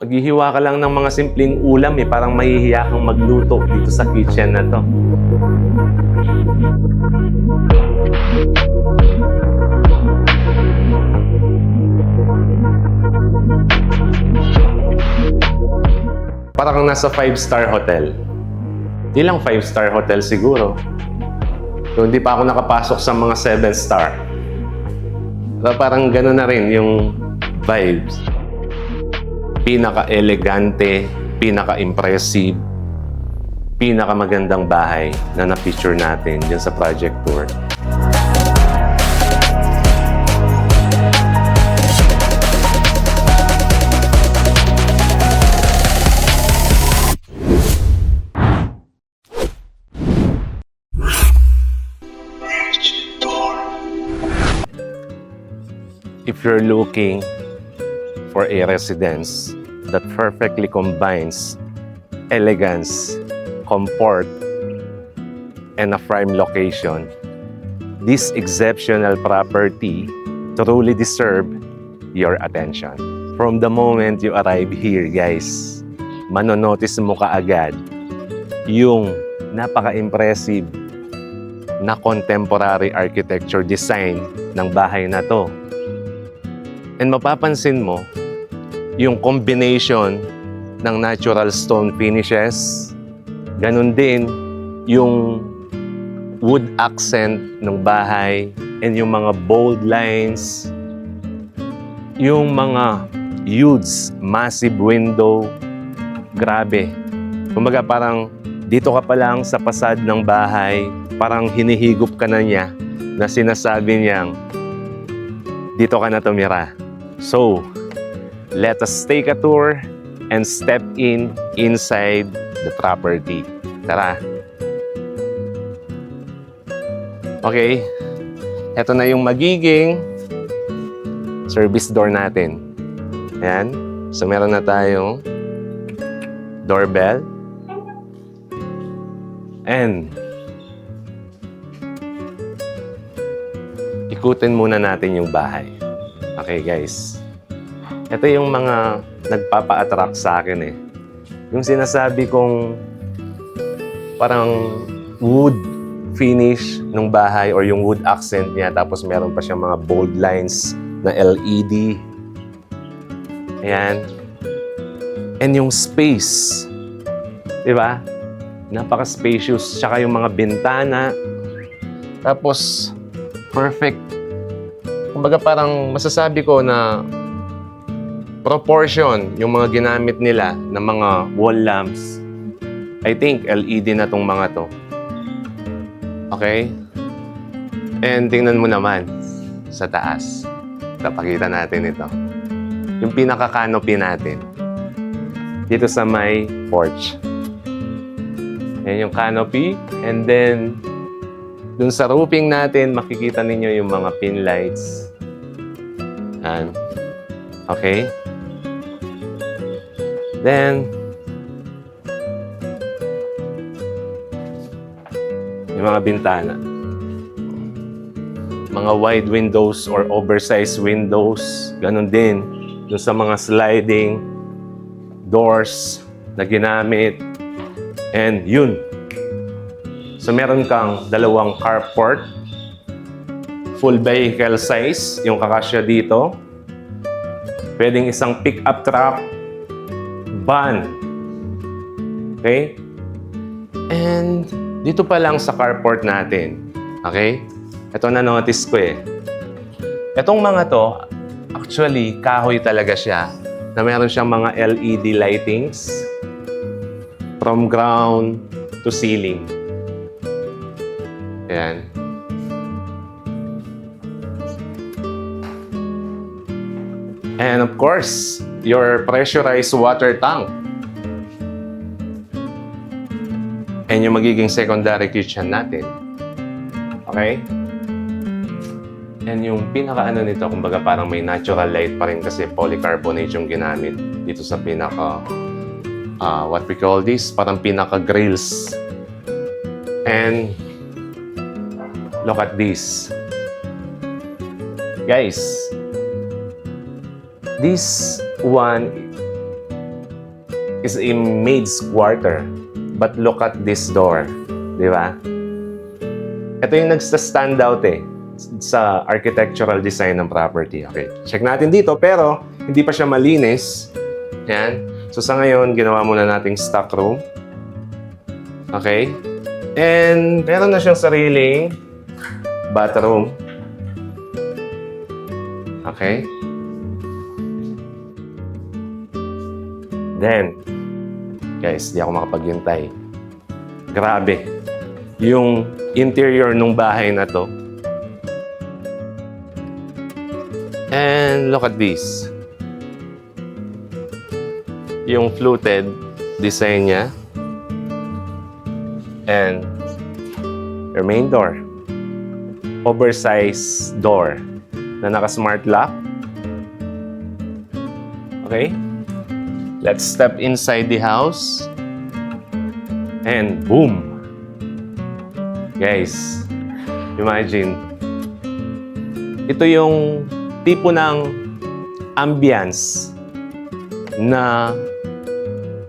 Maghihiwa ka lang ng mga simpleng ulam parang mahihiya kang magluto dito sa kitchen na to. Parang kang nasa 5-star hotel. Di lang 5-star hotel siguro. So, hindi pa ako nakapasok sa mga 7-star. So, parang gano'n na rin yung vibes. Pinaka-elegante, pinaka-impressive, pinaka-magandang bahay na na-picture natin dyan sa project tour. If you're looking for a residence that perfectly combines elegance, comfort, and a prime location, this exceptional property truly deserves your attention. From the moment you arrive here, guys, manonotice mo kaagad yung napaka-impressive na contemporary architecture design ng bahay na to. And mapapansin mo yung combination ng natural stone finishes, ganun din yung wood accent ng bahay and yung mga bold lines, yung mga huge, massive window. Grabe. Kumbaga parang dito ka pa lang sa pasad ng bahay, parang hinihigop ka na niya na sinasabi niyang, dito ka na tumira. So, let us take a tour and step inside the property. Tara! Okay, ito na yung magiging service door natin. Ayan. So, meron na tayong doorbell. And ikutin muna natin yung bahay. Okay, guys. Ito yung mga nagpapa-attract sa akin eh. Yung sinasabi kong parang wood finish ng bahay or yung wood accent niya tapos meron pa siyang mga bold lines na LED. Ayan. And yung space. Diba? Napaka-spacious. Tsaka yung mga bintana. Tapos, perfect. Kumbaga parang masasabi ko na proportion yung mga ginamit nila ng mga wall lamps. I think LED na tong mga to. Okay? And tingnan mo naman sa taas. Tapakita natin ito. Yung pinaka-canopy natin. Dito sa may porch. Yan yung canopy. And then, dun sa roofing natin, makikita ninyo yung mga pin lights. Yan. Okay? Then, yung mga bintana. Mga wide windows or oversized windows. Ganon din. Dun sa mga sliding doors na ginamit. And yun. So, meron kang dalawang carport. Full vehicle size, yung kakasya dito. Pwedeng isang pick-up truck. Van. Okay? And dito pa lang sa carport natin. Okay? Ito na-notice ko eh. Itong mga to, actually, kahoy talaga siya. Na meron siyang mga LED lightings. From ground to ceiling. Ayan. And of course, your pressurized water tank. And yung magiging secondary kitchen natin. Okay? And yung pinaka-ano nito, kumbaga parang may natural light pa rin kasi polycarbonate yung ginamit dito sa pinaka, what we call this, parang pinaka-grills. And look at this. Guys, this one is a maid's quarter. But look at this door. Di ba? Ito yung nagsa-stand out sa architectural design ng property. Okay, check natin dito pero hindi pa siya malinis. Yan. So sa ngayon, ginawa muna nating stock room. Okay? And meron na siyang sariling bathroom. Okay? Then, guys, di ako makapaghintay. Grabe. Yung interior ng bahay na to. And look at this. Yung fluted design niya. And your main door. Oversized door na naka-smart lock. Okay? Let's step inside the house. And boom! Guys, imagine. Ito yung tipo ng ambience na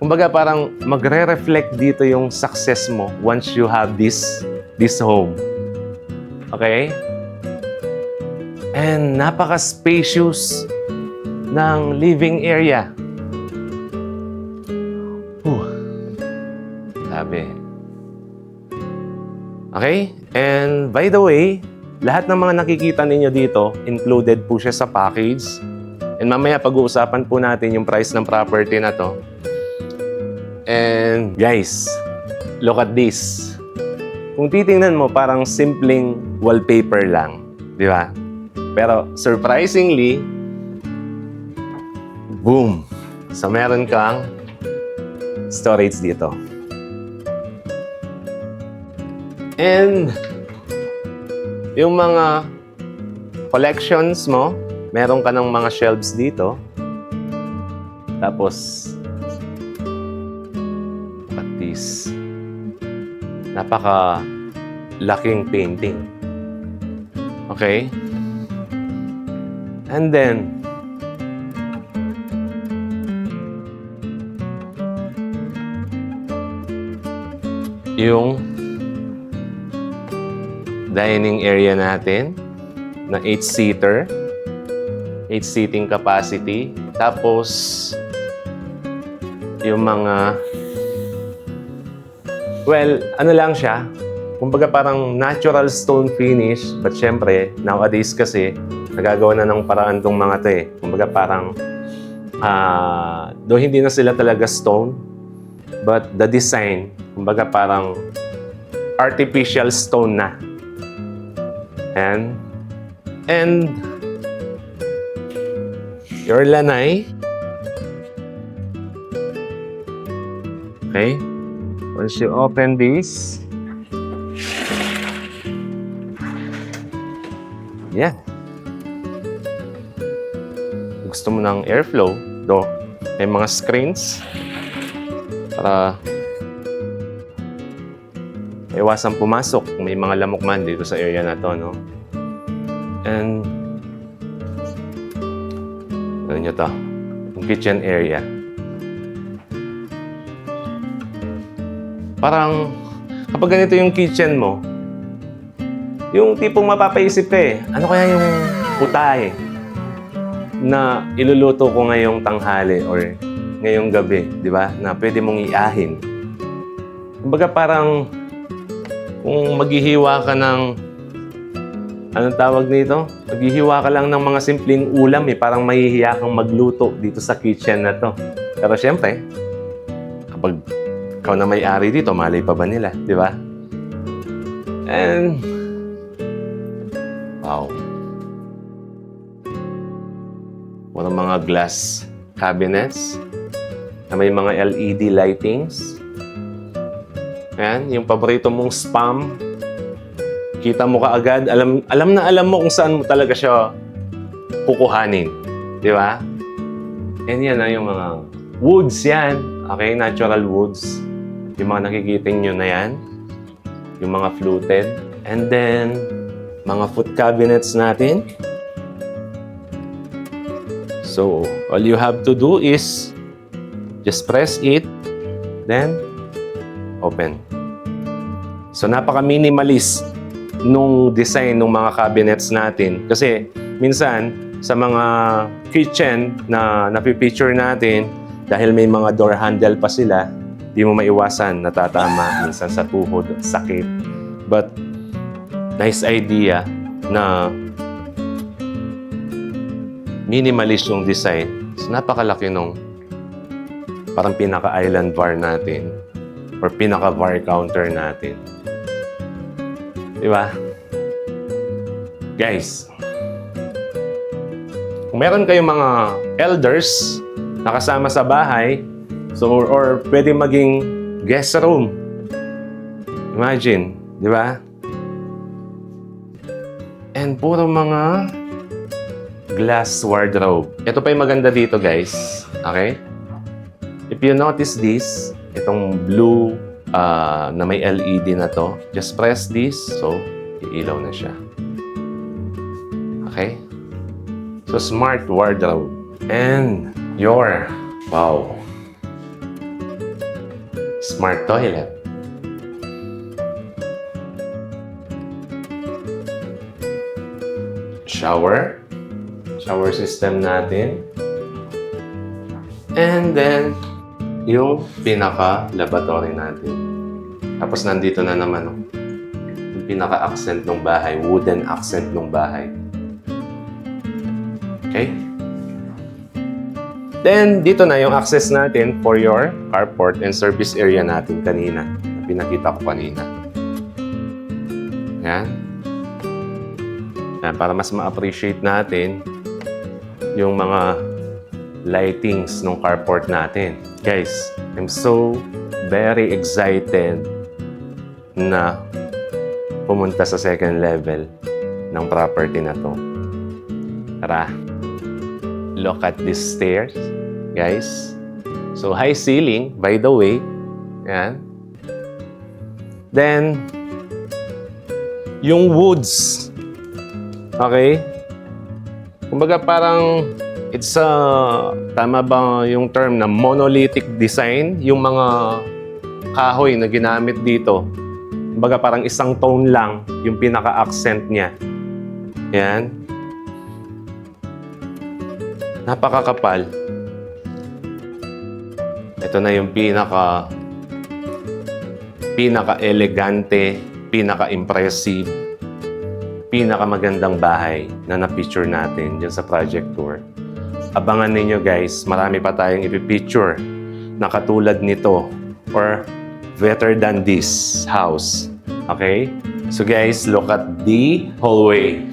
kumbaga parang magre-reflect dito yung success mo once you have this home. Okay? And napaka-spacious ng living area. Sabi. Okay? And by the way, lahat ng mga nakikita ninyo dito, included po siya sa package. And mamaya pag-uusapan po natin yung price ng property na to. And guys, look at this. Kung titingnan mo, parang simpleng wallpaper lang. Di ba? Pero surprisingly, boom! So meron kang storage dito. And yung mga collections mo, meron ka ng mga shelves dito. Tapos, at this, napaka-laking painting. Okay? And then, yung dining area natin na 8-seater. 8-seating capacity. Tapos, yung mga well, ano lang siya, kumbaga parang natural stone finish, but syempre, nowadays kasi, nagagawa na ng paraan tong mga to eh. Kumbaga parang, though hindi na sila talaga stone, but the design, kumbaga parang artificial stone na. And your lanay. Okay. Once you open this, yeah. Gusto mo ng airflow, do may mga screens para iwasan pumasok kung may mga lamok man dito sa area na to, no? And ano nyo to? Yung kitchen area. Parang kapag ganito yung kitchen mo, yung tipong mapapaisip ka eh, ano kaya yung putahe na iluluto ko ngayong tanghali or ngayong gabi, di ba? Na pwede mong iahin. Kumbaga parang kung maghihiwa ka ng anong tawag nito? Maghihiwa ka lang ng mga simpleng ulam eh. Parang mahihiya kang magluto dito sa kitchen na to. Pero syempre, kapag ikaw na may-ari dito, malay pa ba nila? Di ba? And wow. Walang mga glass cabinets na may mga LED lightings. Ayan, yung paborito mong spam. Kita mo kaagad, alam mo kung saan mo talaga siya kukuhanin. Di ba? And yan na yung mga woods yan. Okay, natural woods. Yung mga nakikita nyo na yan. Yung mga fluted. And then, mga food cabinets natin. So, all you have to do is Just press it, then open. So napaka-minimalist nung design ng mga cabinets natin. Kasi minsan sa mga kitchen na napipicture natin, dahil may mga door handle pa sila, di mo maiwasan, natatama minsan sa tuhod, sakit. But nice idea na minimalist yung design. So, napakalaki nung parang pinaka-island bar natin or pinaka-bar counter natin. Di ba? Guys, kung meron kayong mga elders na kasama sa bahay, so or pwede maging guest room. Imagine, di ba? And puro mga glass wardrobe. Ito pa yung maganda dito, guys. Okay? If you notice this, itong blue na may LED na to, just press this, so iilaw na siya. Okay? So, smart wardrobe. And your, wow, smart toilet. Shower system natin. And then, yung pinaka-lavatory natin. Tapos nandito na naman, oh, yung pinaka-accent ng bahay, wooden accent ng bahay. Okay? Then, dito na yung access natin for your carport and service area natin kanina. Pinakita ko kanina. Yan. Yan, para mas ma-appreciate natin yung mga lightings ng carport natin. Guys, I'm so very excited na pumunta sa second level ng property na to. Tara, look at these stairs, guys. So, high ceiling, by the way. Yan. Then, yung woods. Okay? Kumbaga parang it's a, tama ba yung term na monolithic design? Yung mga kahoy na ginamit dito. Kumbaga parang isang tone lang yung pinaka-accent niya. Yan. Napakakapal. Ito na yung pinaka-elegante, pinaka-impressive, pinakamagandang bahay na na-picture natin dyan sa project tour. Abangan ninyo guys, marami pa tayong ipipicture na katulad nito or better than this house. Okay? So guys, look at the hallway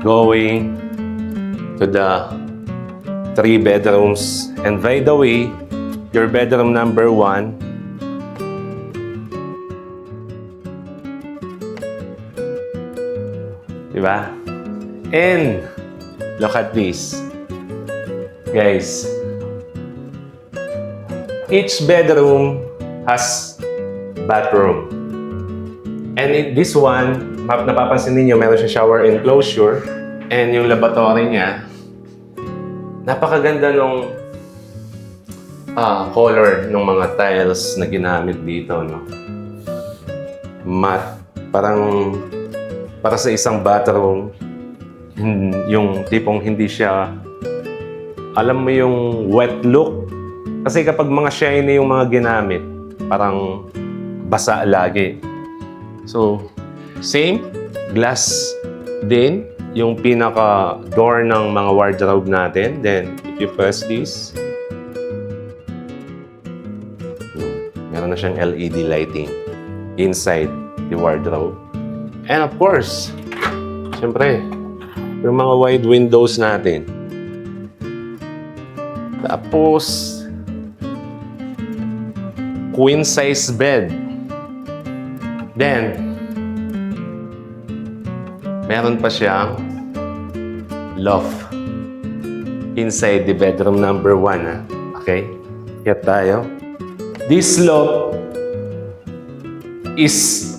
going to the 3 bedrooms. And by the way, your bedroom number 1, diba? And look at this. Guys, each bedroom has bathroom. And this one, napapansin niyo meron siya shower enclosure. And yung lavatory niya, napakaganda nung color ng mga tiles na ginamit dito, no? Matte. Parang para sa isang bathroom, yung tipong hindi siya, alam mo yung wet look. Kasi kapag mga shiny yung mga ginamit, parang basa lagi. So, same, glass din, yung pinaka-door ng mga wardrobe natin. Then, if you press this, meron na siyang LED lighting inside the wardrobe. And of course, siyempre, yung mga wide windows natin. Tapos, queen size bed. Then, meron pa siyang loft inside the bedroom number 1. Okay? Kaya tayo. This loft is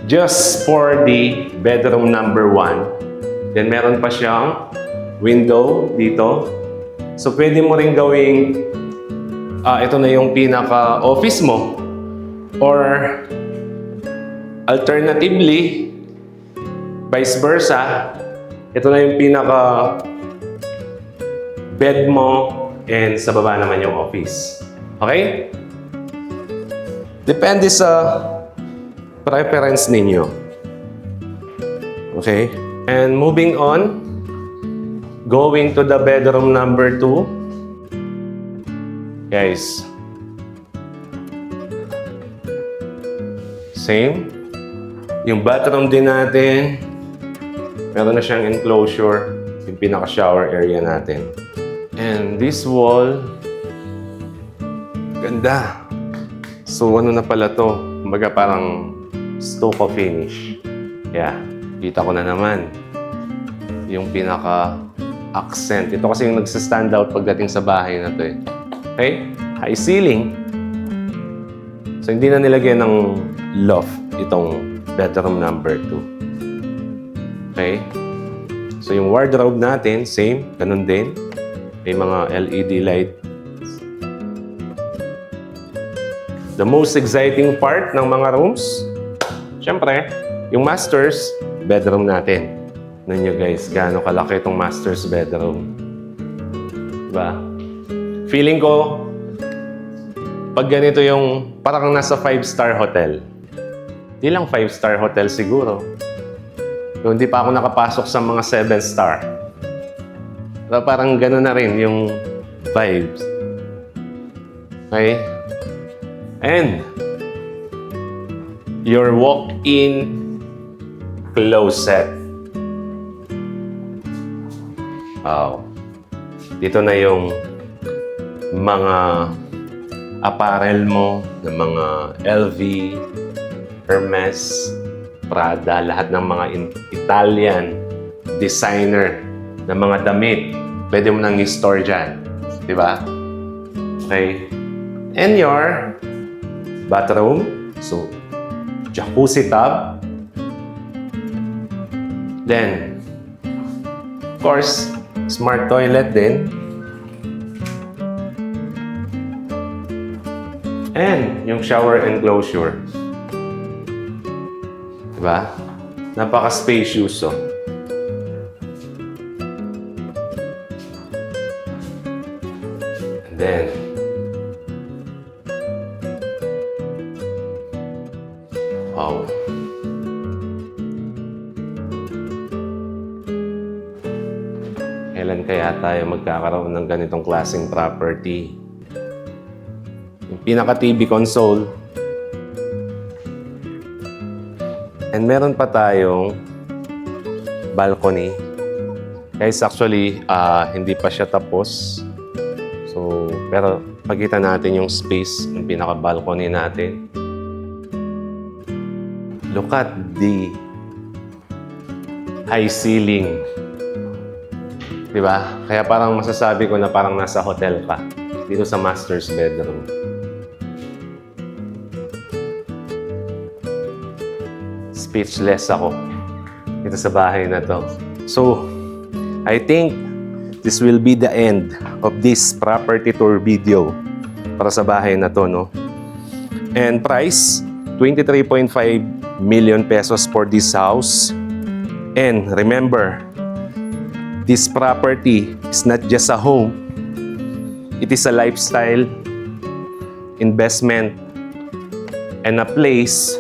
just for the bedroom number 1. Then meron pa siyang window dito. So pwede mo rin gawing ito na yung pinaka-office mo. Or alternatively, vice versa, ito na yung pinaka-bed mo and sa baba naman yung office. Okay? Depende sa preference ninyo. Okay? And moving on, going to the bedroom number 2. Guys, same. Yung bathroom din natin, meron na siyang enclosure, yung pinaka-shower area natin. And this wall, ganda. So, ano na pala to? Kumbaga parang stucco finish. Yeah, kita ko na naman yung pinaka-accent. Ito kasi yung nagsa-stand out pagdating sa bahay na to eh. Okay? High ceiling. So, hindi na nilagyan ng loft itong bedroom number 2. Okay? So, yung wardrobe natin, same. Ganun din. May mga LED light. The most exciting part ng mga rooms, syempre, yung master's bedroom natin. Tignan nyo guys, gaano kalaki itong master's bedroom. Diba? Feeling ko, pag ganito yung parang nasa 5-star hotel. Di lang 5-star hotel siguro. Kung hindi pa ako nakapasok sa mga 7-star. So, parang gano'n na rin yung vibes. Okay? And your walk-in closet. Wow. Dito na yung mga apparel mo ng mga LV, Hermes, Prada, lahat ng mga Italian designer na mga damit. Pwede mo nang i-store dyan. Diba? Okay. And your bathroom. So, jacuzzi tub. Then, of course, smart toilet din. And yung shower enclosure. Diba? Napaka-spacious, oh. And then, wow. Kailan kaya tayo magkakaroon ng ganitong klaseng property? Yung pinaka-TV console. And meron pa tayong balcony. Guys, actually, hindi pa siya tapos. So, pero pagkita natin yung space ng pinaka-balcony natin. Look at the high ceiling. Diba? Kaya parang masasabi ko na parang nasa hotel ka. Dito sa master's bedroom. Speechless ako dito sa bahay na to. So, I think this will be the end of this property tour video para sa bahay na to, no? And price, 23.5 million pesos for this house. And remember, this property is not just a home. It is a lifestyle, investment, and a place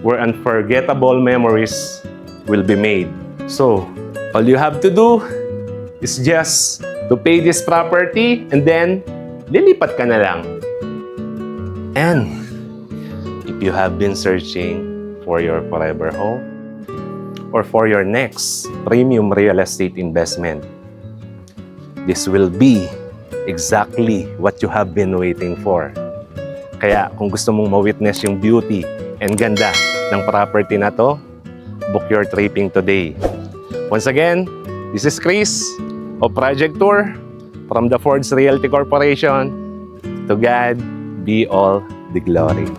where unforgettable memories will be made. So, all you have to do is just to pay this property and then lilipat ka na lang. And if you have been searching for your forever home or for your next premium real estate investment, this will be exactly what you have been waiting for. Kaya kung gusto mong ma-witness yung beauty and ganda ng property na to, book your tripping today. Once again, this is Chris of Project Tour from the Fords Realty Corporation. To God be all the glory.